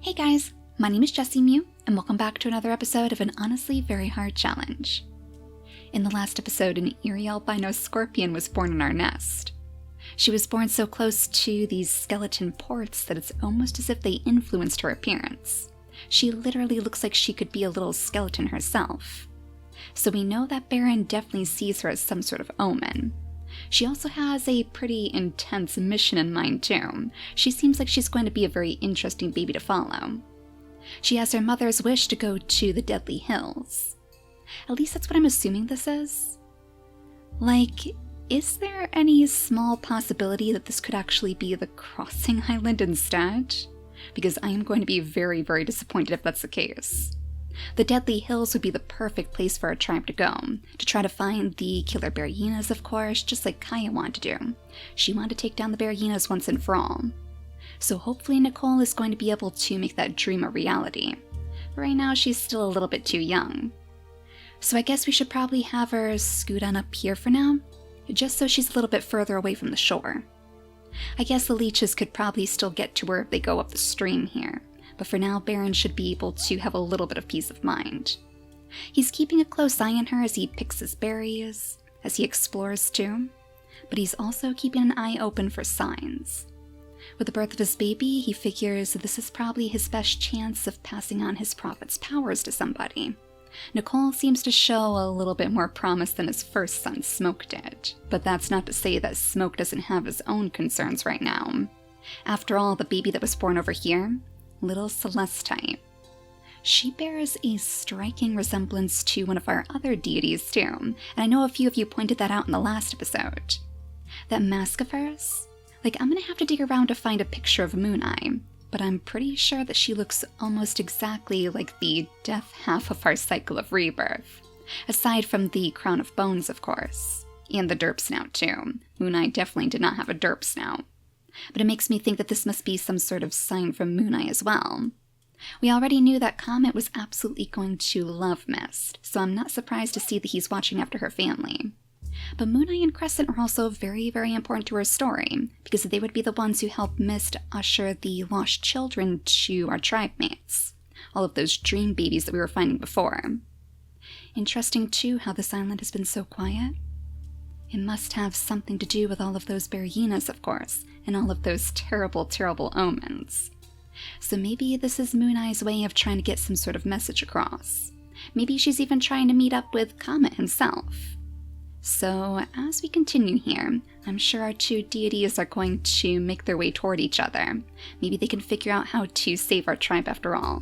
Hey guys, my name is JessiMew, and welcome back to another episode of an honestly very hard challenge. In the last episode, an eerie albino scorpion was born in our nest. She was born so close to these skeleton ports that it's almost as if they influenced her appearance. She literally looks like she could be a little skeleton herself. So we know that Baron definitely sees her as some sort of omen. She also has a pretty intense mission in mind too. She seems like she's going to be a very interesting baby to follow. She has her mother's wish to go to the Deadly Hills. At least that's what I'm assuming this is. Like, is there any small possibility that this could actually be the Crossing Island instead? Because I am going to be very, very disappointed if that's the case. The Deadly Hills would be the perfect place for our tribe to go, to try to find the killer bear hyenas, of course, just like Kaya wanted to do. She wanted to take down the bear hyenas once and for all. So hopefully Nicole is going to be able to make that dream a reality. But right now she's still a little bit too young. So I guess we should probably have her scoot on up here for now, just so she's a little bit further away from the shore. I guess the leeches could probably still get to her if they go up the stream here. But for now, Baron should be able to have a little bit of peace of mind. He's keeping a close eye on her as he picks his berries, as he explores too, but he's also keeping an eye open for signs. With the birth of his baby, he figures that this is probably his best chance of passing on his prophet's powers to somebody. Nicole seems to show a little bit more promise than his first son, Smoke, did, but that's not to say that Smoke doesn't have his own concerns right now. After all, the baby that was born over here, little Celestite. She bears a striking resemblance to one of our other deities too, and I know a few of you pointed that out in the last episode. That mask of hers? Like, I'm gonna have to dig around to find a picture of Mooneye, but I'm pretty sure that she looks almost exactly like the death half of our cycle of rebirth. Aside from the crown of bones, of course. And the derp snout too. Mooneye definitely did not have a derp snout. But it makes me think that this must be some sort of sign from Mooneye as well. We already knew that Comet was absolutely going to love Mist, so I'm not surprised to see that he's watching after her family. But Mooneye and Crescent are also very, very important to her story, because they would be the ones who helped Mist usher the lost children to our tribe mates. All of those dream babies that we were finding before. Interesting too how this island has been so quiet. It must have something to do with all of those bear hyenas, of course, and all of those terrible, terrible omens. So maybe this is Mooneye's way of trying to get some sort of message across. Maybe she's even trying to meet up with Comet himself. So as we continue here, I'm sure our two deities are going to make their way toward each other. Maybe they can figure out how to save our tribe after all.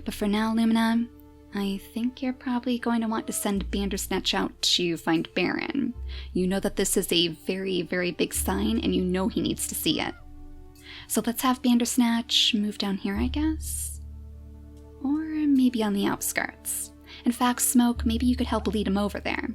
But for now, Lumina, I think you're probably going to want to send Bandersnatch out to find Baron. You know that this is a very, very big sign, and you know he needs to see it. So let's have Bandersnatch move down here, I guess? Or maybe on the outskirts. In fact, Smoke, maybe you could help lead him over there.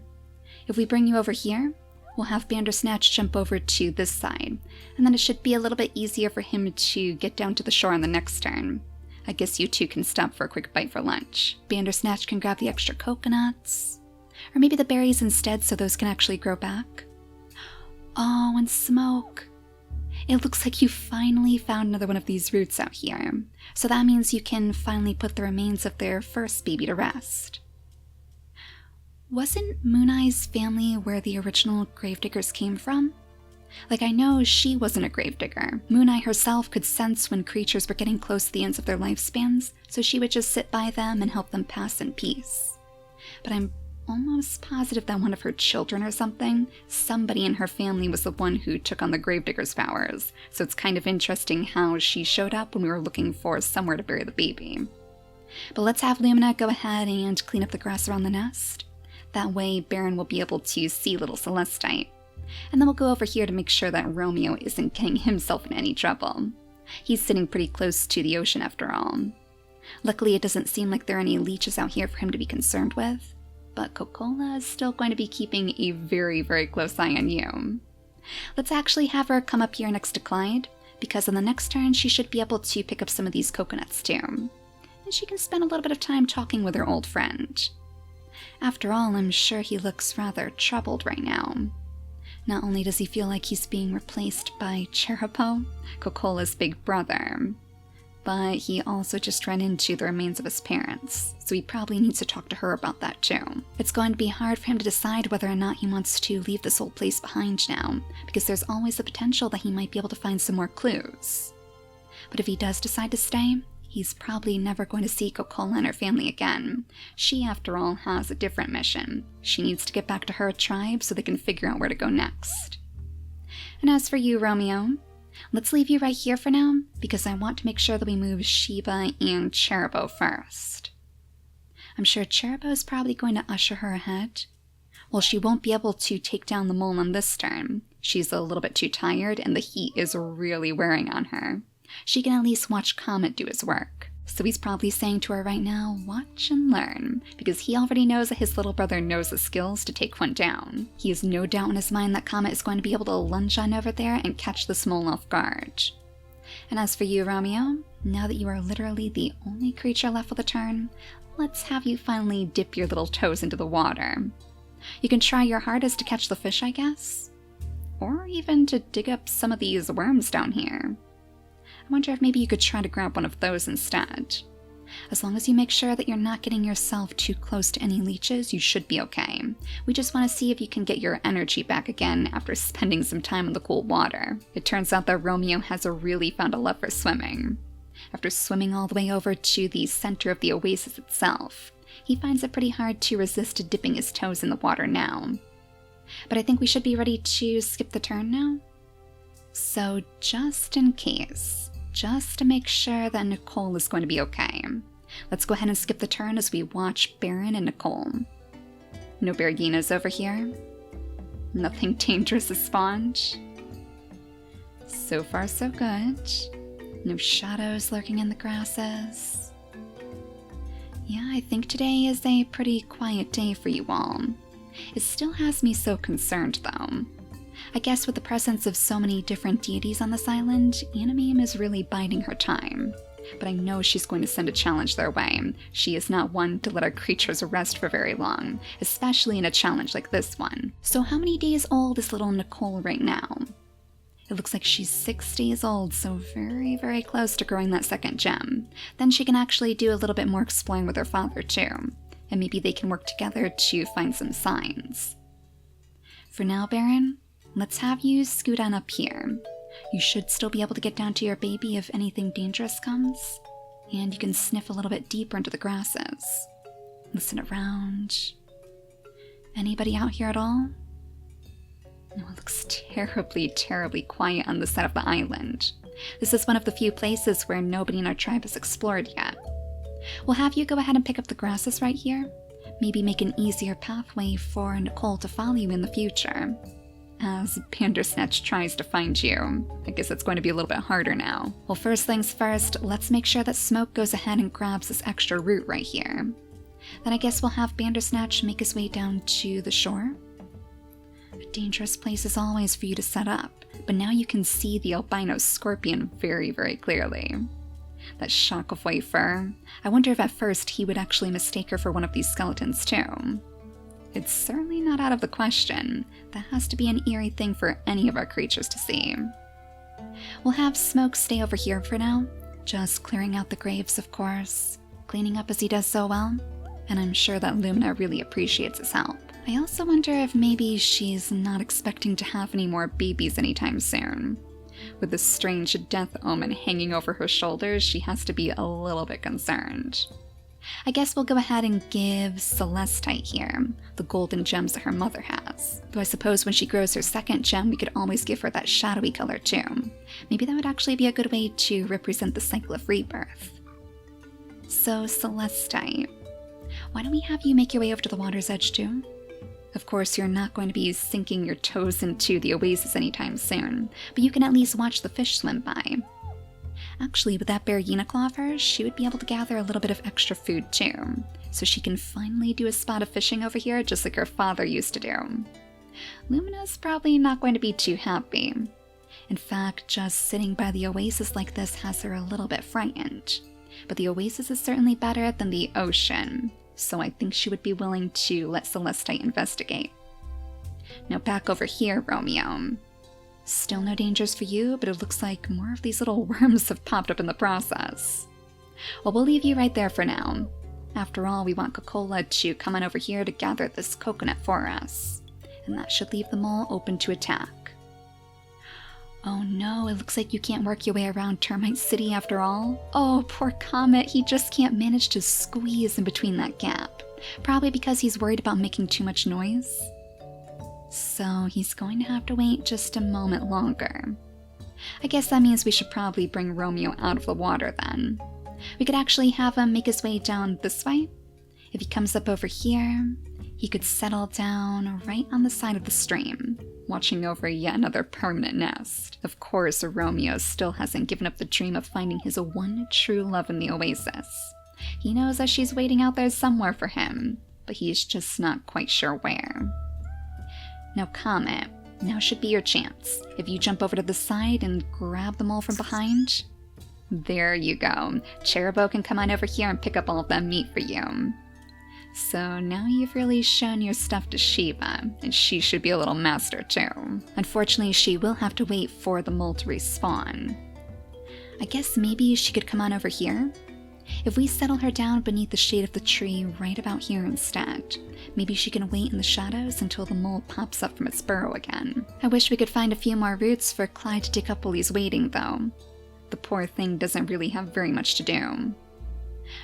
If we bring you over here, we'll have Bandersnatch jump over to this side, and then it should be a little bit easier for him to get down to the shore on the next turn. I guess you two can stop for a quick bite for lunch. Bandersnatch can grab the extra coconuts. Or maybe the berries instead so those can actually grow back. Oh, and Smoke. It looks like you finally found another one of these roots out here. So that means you can finally put the remains of their first baby to rest. Wasn't Mooneye's family where the original Gravediggers came from? Like, I know she wasn't a gravedigger. Mooneye herself could sense when creatures were getting close to the ends of their lifespans, so she would just sit by them and help them pass in peace. But I'm almost positive that one of her children or somebody in her family was the one who took on the Gravedigger's powers, so it's kind of interesting how she showed up when we were looking for somewhere to bury the baby. But let's have Lumina go ahead and clean up the grass around the nest. That way Baron will be able to see little Celestite. And then we'll go over here to make sure that Romeo isn't getting himself in any trouble. He's sitting pretty close to the ocean after all. Luckily it doesn't seem like there are any leeches out here for him to be concerned with, but Coca-Cola is still going to be keeping a very, very close eye on you. Let's actually have her come up here next to Clyde, because on the next turn she should be able to pick up some of these coconuts too. And she can spend a little bit of time talking with her old friend. After all, I'm sure he looks rather troubled right now. Not only does he feel like he's being replaced by Cherupo, Coca-Cola's big brother, but he also just ran into the remains of his parents, so he probably needs to talk to her about that too. It's going to be hard for him to decide whether or not he wants to leave this old place behind now, because there's always the potential that he might be able to find some more clues. But if he does decide to stay, he's probably never going to see Nicole and her family again. She, after all, has a different mission. She needs to get back to her tribe so they can figure out where to go next. And as for you, Romeo, let's leave you right here for now, because I want to make sure that we move Sheba and Cherabo first. I'm sure Cherabo's probably going to usher her ahead. Well, she won't be able to take down the mole on this turn. She's a little bit too tired, and the heat is really wearing on her. She can at least watch Comet do his work. So he's probably saying to her right now, watch and learn, because he already knows that his little brother knows the skills to take one down. He has no doubt in his mind that Comet is going to be able to lunge on over there and catch the mole off guard. And as for you, Romeo, now that you are literally the only creature left with a turn, let's have you finally dip your little toes into the water. You can try your hardest to catch the fish, I guess. Or even to dig up some of these worms down here. I wonder if maybe you could try to grab one of those instead. As long as you make sure that you're not getting yourself too close to any leeches, you should be okay. We just want to see if you can get your energy back again after spending some time in the cool water. It turns out that Romeo has really found a love for swimming. After swimming all the way over to the center of the oasis itself, he finds it pretty hard to resist dipping his toes in the water now. But I think we should be ready to skip the turn now. So just in case, just to make sure that Nicole is going to be okay, let's go ahead and skip the turn as we watch Baron and Nicole. No Berginas over here. Nothing dangerous has spawned. So far so good. No shadows lurking in the grasses. Yeah, I think today is a pretty quiet day for you all. It still has me so concerned though. I guess with the presence of so many different deities on this island, Animeme is really biding her time. But I know she's going to send a challenge their way. She is not one to let our creatures rest for very long, especially in a challenge like this one. So how many days old is little Nicole right now? It looks like she's 6 days old, so very, very close to growing that second gem. Then she can actually do a little bit more exploring with her father too, and maybe they can work together to find some signs. For now, Baron, let's have you scoot on up here. You should still be able to get down to your baby if anything dangerous comes, and you can sniff a little bit deeper into the grasses. Listen around. Anybody out here at all? No, it looks terribly, terribly quiet on this side of the island. This is one of the few places where nobody in our tribe has explored yet. We'll have you go ahead and pick up the grasses right here. Maybe make an easier pathway for Nicole to follow you in the future. As Bandersnatch tries to find you, I guess it's going to be a little bit harder now. Well, first things first, let's make sure that Smoke goes ahead and grabs this extra root right here. Then I guess we'll have Bandersnatch make his way down to the shore. A dangerous place as always for you to set up, but now you can see the albino scorpion very, very clearly. That shock of white fur. I wonder if at first he would actually mistake her for one of these skeletons too. It's certainly not out of the question. That has to be an eerie thing for any of our creatures to see. We'll have Smoke stay over here for now, just clearing out the graves, of course, cleaning up as he does so well, and I'm sure that Lumina really appreciates his help. I also wonder if maybe she's not expecting to have any more babies anytime soon. With this strange death omen hanging over her shoulders, she has to be a little bit concerned. I guess we'll go ahead and give Celestite here the golden gems that her mother has. Though I suppose when she grows her second gem, we could always give her that shadowy color too. Maybe that would actually be a good way to represent the cycle of rebirth. So Celestite, why don't we have you make your way over to the water's edge too? Of course, you're not going to be sinking your toes into the oasis anytime soon, but you can at least watch the fish swim by. Actually, with that Bergina claw of hers, she would be able to gather a little bit of extra food too, so she can finally do a spot of fishing over here just like her father used to do. Lumina's probably not going to be too happy. In fact, just sitting by the oasis like this has her a little bit frightened. But the oasis is certainly better than the ocean, so I think she would be willing to let Celestite investigate. Now back over here, Romeo. Still no dangers for you, but it looks like more of these little worms have popped up in the process. Well, we'll leave you right there for now. After all, we want Nicole to come on over here to gather this coconut for us. And that should leave the mole open to attack. Oh no, it looks like you can't work your way around Termite City after all. Oh, poor Comet, he just can't manage to squeeze in between that gap. Probably because he's worried about making too much noise. So he's going to have to wait just a moment longer. I guess that means we should probably bring Romeo out of the water then. We could actually have him make his way down this way. If he comes up over here, he could settle down right on the side of the stream, watching over yet another permanent nest. Of course, Romeo still hasn't given up the dream of finding his one true love in the oasis. He knows that she's waiting out there somewhere for him, but he's just not quite sure where. Now Comet, now should be your chance. If you jump over to the side and grab the mole from behind. There you go. Cherubbo can come on over here and pick up all of that meat for you. So now you've really shown your stuff to Shiva, and she should be a little master too. Unfortunately, she will have to wait for the mole to respawn. I guess maybe she could come on over here? If we settle her down beneath the shade of the tree right about here instead, maybe she can wait in the shadows until the mole pops up from its burrow again. I wish we could find a few more roots for Clyde to dig up while he's waiting though. The poor thing doesn't really have very much to do.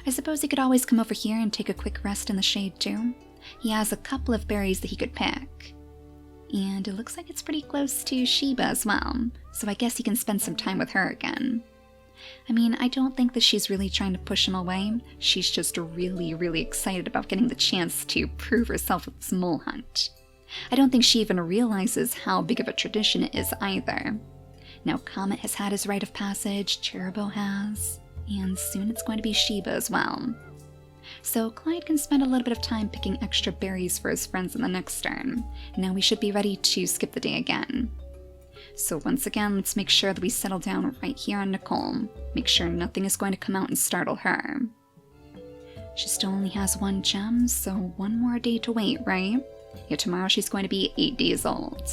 I suppose he could always come over here and take a quick rest in the shade too. He has a couple of berries that he could pick. And it looks like it's pretty close to Sheba as well, so I guess he can spend some time with her again. I mean, I don't think that she's really trying to push him away. She's just really excited about getting the chance to prove herself with this mole hunt. I don't think she even realizes how big of a tradition it is either. Now Comet has had his rite of passage, Cherubbo has, and soon it's going to be Sheba as well. So Clyde can spend a little bit of time picking extra berries for his friends in the next turn. Now we should be ready to skip the day again. So once again, let's make sure that we settle down right here on Nicole. Make sure nothing is going to come out and startle her. She still only has 1 gem, so 1 more day to wait, right? Yeah, tomorrow she's going to be 8 days old.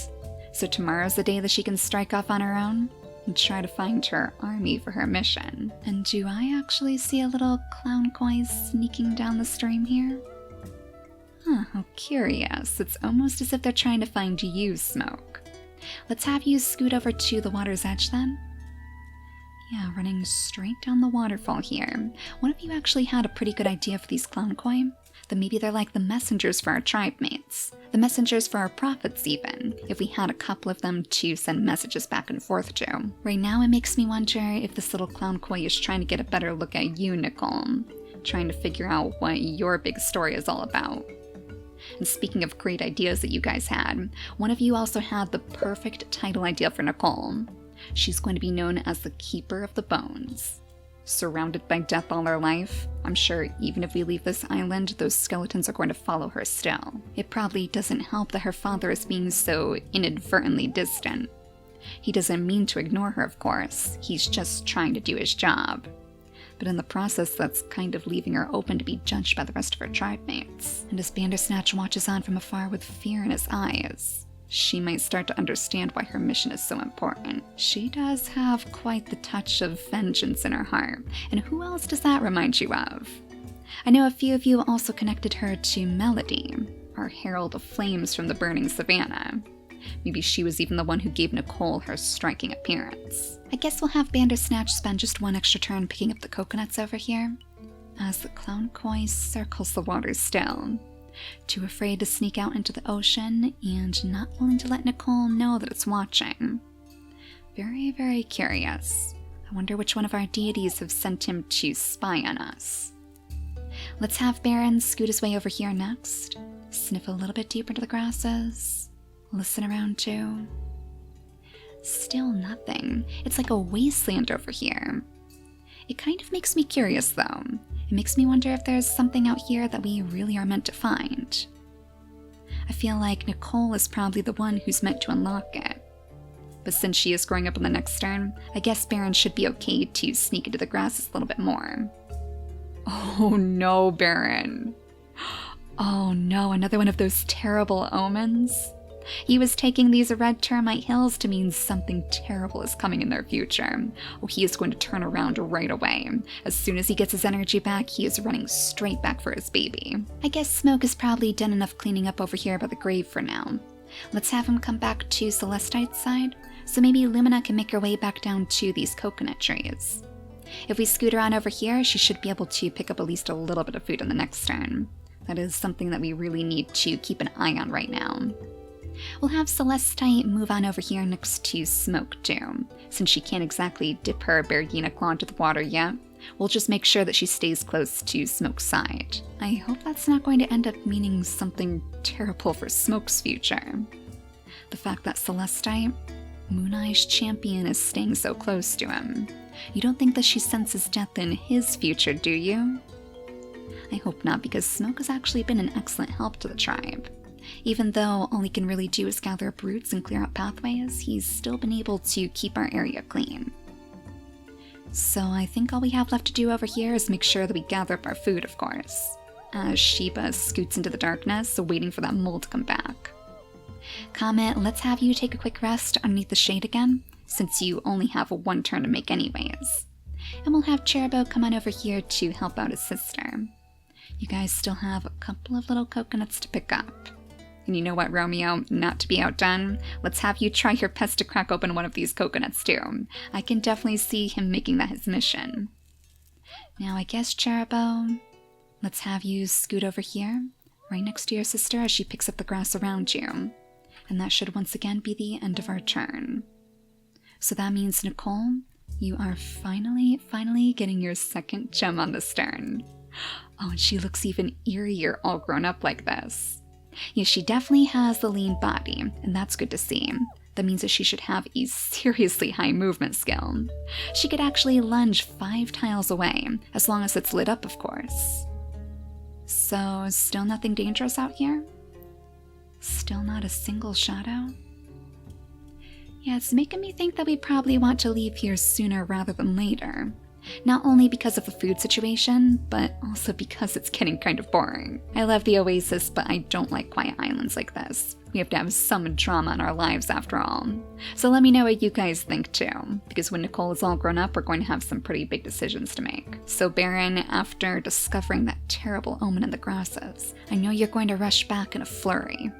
So tomorrow's the day that she can strike off on her own and try to find her army for her mission. And do I actually see a little clown koi sneaking down the stream here? Huh, how curious. It's almost as if they're trying to find you, Smoke. Let's have you scoot over to the water's edge then. Yeah, running straight down the waterfall here. One of you actually had a pretty good idea for these clown koi. That maybe they're like the messengers for our tribe mates. The messengers for our prophets even, if we had a couple of them to send messages back and forth to. Right now it makes me wonder if this little clown koi is trying to get a better look at you, Nicole. Trying to figure out what your big story is all about. And speaking of great ideas that you guys had, one of you also had the perfect title idea for Nicole. She's going to be known as the Keeper of the Bones. Surrounded by death all her life, I'm sure even if we leave this island, those skeletons are going to follow her still. It probably doesn't help that her father is being so inadvertently distant. He doesn't mean to ignore her, of course. He's just trying to do his job. But in the process, that's kind of leaving her open to be judged by the rest of her tribe mates. And as Bandersnatch watches on from afar with fear in his eyes, she might start to understand why her mission is so important. She does have quite the touch of vengeance in her heart, and who else does that remind you of? I know a few of you also connected her to Melody, our herald of flames from the burning savannah. Maybe she was even the one who gave Nicole her striking appearance. I guess we'll have Bandersnatch spend just 1 extra turn picking up the coconuts over here, as the clown koi circles the water still. Too afraid to sneak out into the ocean, and not willing to let Nicole know that it's watching. Very curious. I wonder which one of our deities have sent him to spy on us. Let's have Baron scoot his way over here next. Sniff a little bit deeper into the grasses. Listen around too. Still nothing. It's like a wasteland over here. It kind of makes me curious though. It makes me wonder if there's something out here that we really are meant to find. I feel like Nicole is probably the one who's meant to unlock it. But since she is growing up in the next turn, I guess Baron should be okay to sneak into the grasses a little bit more. Oh no, Baron. Oh no, another one of those terrible omens. He was taking these red termite hills to mean something terrible is coming in their future. Oh, he is going to turn around right away. As soon as he gets his energy back, he is running straight back for his baby. I guess Smoke is probably done enough cleaning up over here by the grave for now. Let's have him come back to Celestite's side, so maybe Lumina can make her way back down to these coconut trees. If we scoot her on over here, she should be able to pick up at least a little bit of food on the next turn. That is something that we really need to keep an eye on right now. We'll have Celestite move on over here next to Smoke too. Since she can't exactly dip her Bergina claw into the water yet, we'll just make sure that she stays close to Smoke's side. I hope that's not going to end up meaning something terrible for Smoke's future. The fact that Celestite, Mooneye's champion, is staying so close to him. You don't think that she senses death in his future, do you? I hope not, because Smoke has actually been an excellent help to the tribe. Even though all he can really do is gather up roots and clear out pathways, he's still been able to keep our area clean. So I think all we have left to do over here is make sure that we gather up our food, of course, as Sheba scoots into the darkness, waiting for that mole to come back. Comet, let's have you take a quick rest underneath the shade again, since you only have one turn to make anyways. And we'll have Cherabo come on over here to help out his sister. You guys still have a couple of little coconuts to pick up. And you know what, Romeo, not to be outdone, let's have you try your best to crack open one of these coconuts too. I can definitely see him making that his mission. Now I guess, Cherabo, let's have you scoot over here, right next to your sister as she picks up the grass around you. And that should once again be the end of our turn. So that means, Nicole, you are finally getting your second gem on this turn. Oh, and she looks even eerier all grown up like this. Yeah, she definitely has the lean body, and that's good to see. That means that she should have a seriously high movement skill. She could actually lunge 5 tiles away, as long as it's lit up, of course. So, still nothing dangerous out here? Still not a single shadow? Yeah, it's making me think that we probably want to leave here sooner rather than later. Not only because of the food situation, but also because it's getting kind of boring. I love the oasis, but I don't like quiet islands like this. We have to have some drama in our lives after all. So let me know what you guys think too, because when Nicole is all grown up, we're going to have some pretty big decisions to make. So Baron, after discovering that terrible omen in the grasses, I know you're going to rush back in a flurry.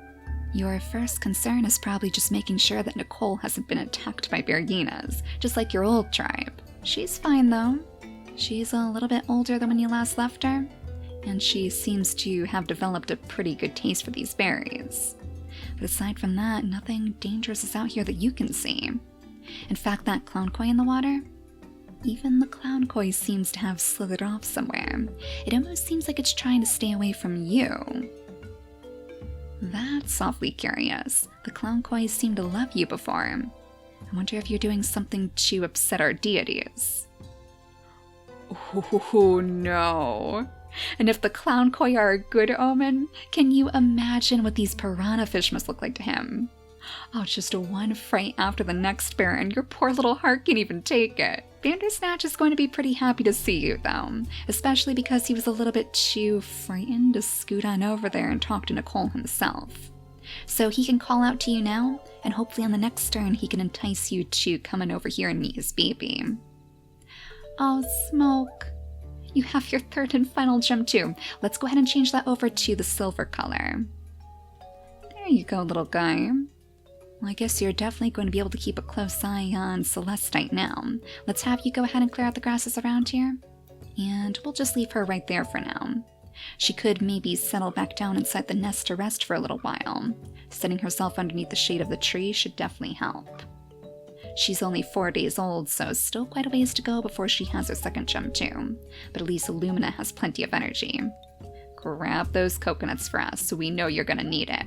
Your first concern is probably just making sure that Nicole hasn't been attacked by Berginas, just like your old tribe. She's fine though. She's a little bit older than when you last left her, and she seems to have developed a pretty good taste for these berries. But aside from that, nothing dangerous is out here that you can see. In fact, that clown koi in the water? Even the clown koi seems to have slithered off somewhere. It almost seems like it's trying to stay away from you. That's awfully curious. The clown koi seemed to love you before. I wonder if you're doing something to upset our deities. Oh no. And if the clown koi are a good omen, can you imagine what these piranha fish must look like to him? Oh, just one fright after the next, Baron. Your poor little heart can't even take it. Bandersnatch is going to be pretty happy to see you, though, especially because he was a little bit too frightened to scoot on over there and talk to Nicole himself. So he can call out to you now, and hopefully on the next turn he can entice you to come on over here and meet his baby. Oh, Smoke. You have your third and final gem too. Let's go ahead and change that over to the silver color. There you go, little guy. Well, I guess you're definitely going to be able to keep a close eye on Celestite now. Let's have you go ahead and clear out the grasses around here. And we'll just leave her right there for now. She could maybe settle back down inside the nest to rest for a little while. Setting herself underneath the shade of the tree should definitely help. She's only 4 days old, so still quite a ways to go before she has her second gem too. But at least Lumina has plenty of energy. Grab those coconuts for us, so we know you're gonna need it.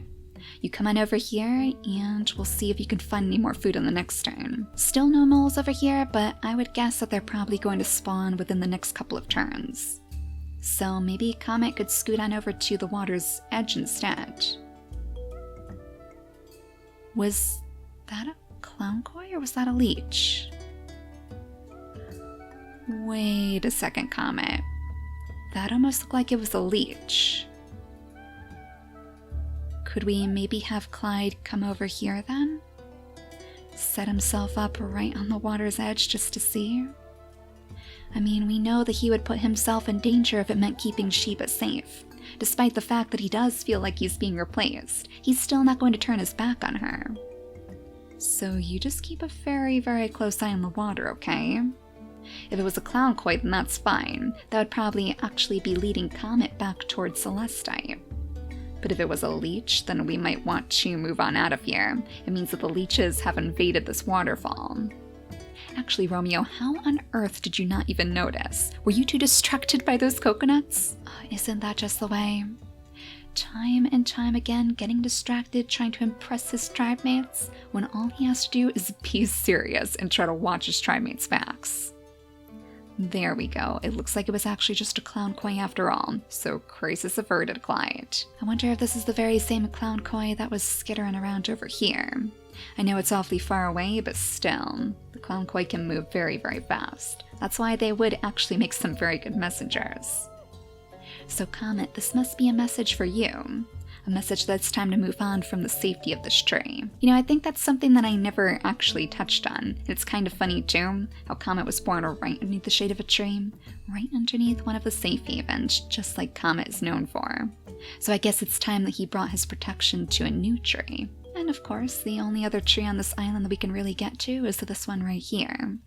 You come on over here, and we'll see if you can find any more food on the next turn. Still no moles over here, but I would guess that they're probably going to spawn within the next couple of turns. So maybe Comet could scoot on over to the water's edge instead. Was that a clown koi or was that a leech? Wait a second, Comet. That almost looked like it was a leech. could we maybe have Clyde come over here then? Set himself up right on the water's edge just to see? I mean, we know that he would put himself in danger if it meant keeping Sheba safe. Despite the fact that he does feel like he's being replaced, he's still not going to turn his back on her. So you just keep a very, very close eye on the water, okay? If it was a clown koi, then that's fine. That would probably actually be leading Comet back towards Celestite. But if it was a leech, then we might want to move on out of here. It means that the leeches have invaded this waterfall. Actually, Romeo, how on earth did you not even notice? Were you too distracted by those coconuts? Isn't that just the way? Time and time again, getting distracted, trying to impress his tribe mates, when all he has to do is be serious and try to watch his tribe mates' backs. There we go. It looks like it was actually just a clown koi after all, so crisis averted, Clyde. I wonder if this is the very same clown koi that was skittering around over here. I know it's awfully far away, but still, the clown koi can move very, very fast. That's why they would actually make some very good messengers. So Comet, this must be a message for you. A message that it's time to move on from the safety of this tree. You know, I think that's something that I never actually touched on. It's kind of funny too, how Comet was born right underneath the shade of a tree, right underneath one of the safe havens, just like Comet is known for. So I guess it's time that he brought his protection to a new tree. And of course, the only other tree on this island that we can really get to is this one right here.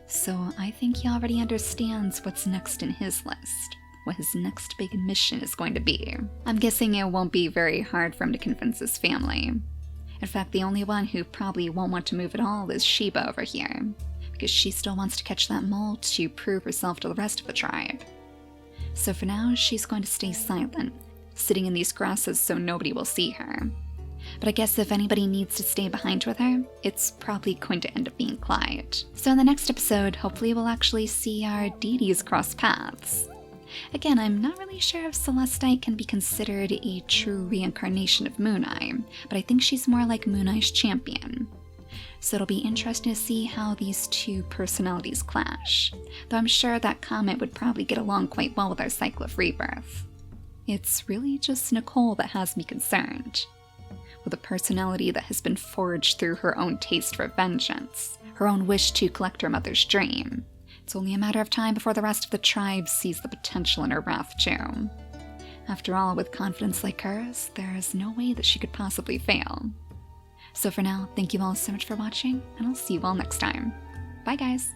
So I think he already understands what's next in his list. What his next big mission is going to be. I'm guessing it won't be very hard for him to convince his family. In fact, the only one who probably won't want to move at all is Sheba over here, because she still wants to catch that mole to prove herself to the rest of the tribe. So for now, she's going to stay silent, sitting in these grasses so nobody will see her. But I guess if anybody needs to stay behind with her, it's probably going to end up being Clyde. So in the next episode, hopefully we'll actually see our deities cross paths. Again, I'm not really sure if Celestite can be considered a true reincarnation of Mooneye, but I think she's more like Mooneye's champion. So it'll be interesting to see how these two personalities clash, though I'm sure that Comet would probably get along quite well with our cycle of rebirth. It's really just Nicole that has me concerned. With a personality that has been forged through her own taste for vengeance, her own wish to collect her mother's dream. It's only a matter of time before the rest of the tribe sees the potential in her wrath too. After all, with confidence like hers, there is no way that she could possibly fail. So for now, thank you all so much for watching, and I'll see you all next time. Bye guys!